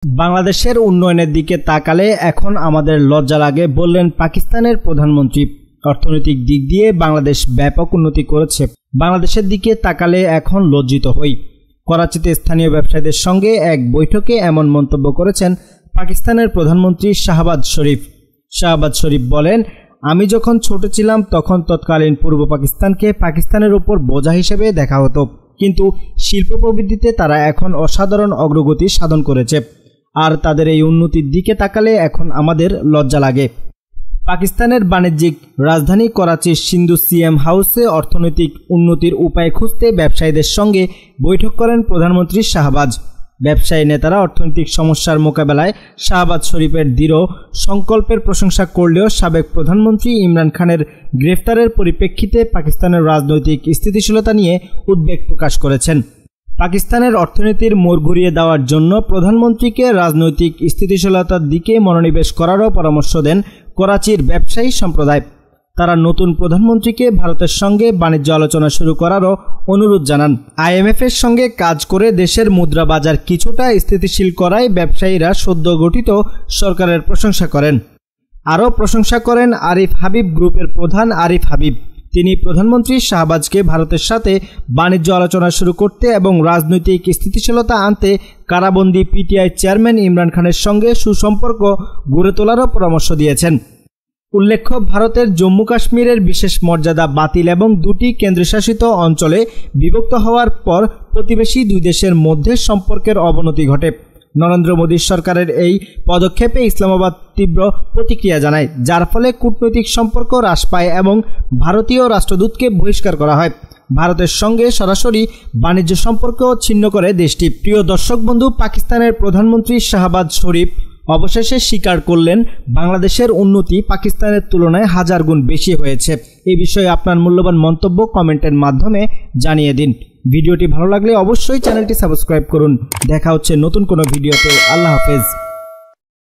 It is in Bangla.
বাংলাদেশের উন্নয়নের দিকে তাকালে এখন আমাদের লজ্জা লাগে বললেন পাকিস্তানের প্রধানমন্ত্রী। অর্থনৈতিক দিক দিয়ে বাংলাদেশ ব্যাপক উন্নতি করেছে। বাংলাদেশের দিকে তাকালে এখন লজ্জিত হই। করাচিতে স্থানীয় ব্যবসায়ীদের সঙ্গে এক বৈঠকে এমন মন্তব্য করেছেন পাকিস্তানের প্রধানমন্ত্রী শাহবাজ শরীফ। শাহবাজ শরীফ বলেন, আমি যখন ছোট ছিলাম তখন তৎকালীন পূর্ব পাকিস্তানকে পাকিস্তানের উপর বোঝা হিসেবে দেখা হতো, কিন্তু শিল্প প্রবৃদ্ধিতে তারা এখন অসাধারণ অগ্রগতি সাধন করেছে। আর তাদের এই উন্নতির দিকে তাকালে এখন আমাদের লজ্জা লাগে। পাকিস্তানের বাণিজ্যিক রাজধানী করাচির সিন্ধু সিএম হাউসে অর্থনৈতিক উন্নতির উপায় খুঁজতে ব্যবসায়ীদের সঙ্গে বৈঠক করেন প্রধানমন্ত্রী শাহবাজ। ব্যবসায়ী নেতারা অর্থনৈতিক সমস্যার মোকাবেলায় শাহবাজ শরীফের দৃঢ় সংকল্পের প্রশংসা করলেও সাবেক প্রধানমন্ত্রী ইমরান খানের গ্রেফতারের পরিপ্রেক্ষিতে পাকিস্তানের রাজনৈতিক স্থিতিশীলতা নিয়ে উদ্বেগ প্রকাশ করেছেন। পাকিস্তানের অর্থনীতির মোড় ঘুরিয়ে দেওয়ার জন্য প্রধানমন্ত্রীকে রাজনৈতিক স্থিতিশীলতার দিকে মনোনিবেশ করারও পরামর্শ দেন করাচির ব্যবসায়ী সম্প্রদায়। তারা নতুন প্রধানমন্ত্রীকে ভারতের সঙ্গে বাণিজ্য আলোচনা শুরু করারও অনুরোধ জানান। IMF-এর সঙ্গে কাজ করে দেশের মুদ্রা বাজার কিছুটা স্থিতিশীল করায় ব্যবসায়ীরা সদ্য গঠিত সরকারের প্রশংসা করেন। আরও প্রশংসা করেন আরিফ হাবিব গ্রুপের প্রধান আরিফ হাবিব। তিনি প্রধানমন্ত্রী শাহবাজকে ভারতের সাথে বাণিজ্য আলোচনা শুরু করতে এবং রাজনৈতিক স্থিতিশীলতা আনতে কারাবন্দী PTI চেয়ারম্যান ইমরান খানের সঙ্গে সুসম্পর্ক গড়ে তোলারও পরামর্শ দিয়েছেন। উল্লেখ্য, ভারতের জম্মু কাশ্মীরের বিশেষ মর্যাদা বাতিল এবং দুটি কেন্দ্রশাসিত অঞ্চলে বিভক্ত হওয়ার পর প্রতিবেশী দুই দেশের মধ্যে সম্পর্কের অবনতি ঘটে। নরেন্দ্র মোদীর সরকারের এই পদক্ষেপে ইসলামাবাদ তীব্র প্রতিক্রিয়া জানায়, যার ফলে কূটনৈতিক সম্পর্ক হ্রাস পায় এবং ভারতীয় রাষ্ট্রদূতকে বহিষ্কার করা হয়। ভারতের সঙ্গে সরাসরি বাণিজ্য সম্পর্ক ছিন্ন করে দেশটি। প্রিয় দর্শক বন্ধু, পাকিস্তানের প্রধানমন্ত্রী শাহবাজ শরীফ অবশেষে স্বীকার করলেন বাংলাদেশের উন্নতি পাকিস্তানের তুলনায় হাজার গুণ বেশি হয়েছে। এই বিষয়ে আপনার মূল্যবান মন্তব্য কমেন্টের মাধ্যমে জানিয়ে দিন। ভিডিওটি ভালো লাগলে অবশ্যই চ্যানেলটি সাবস্ক্রাইব করুন। দেখা হচ্ছে নতুন কোনো ভিডিওতে। আল্লাহ হাফেজ।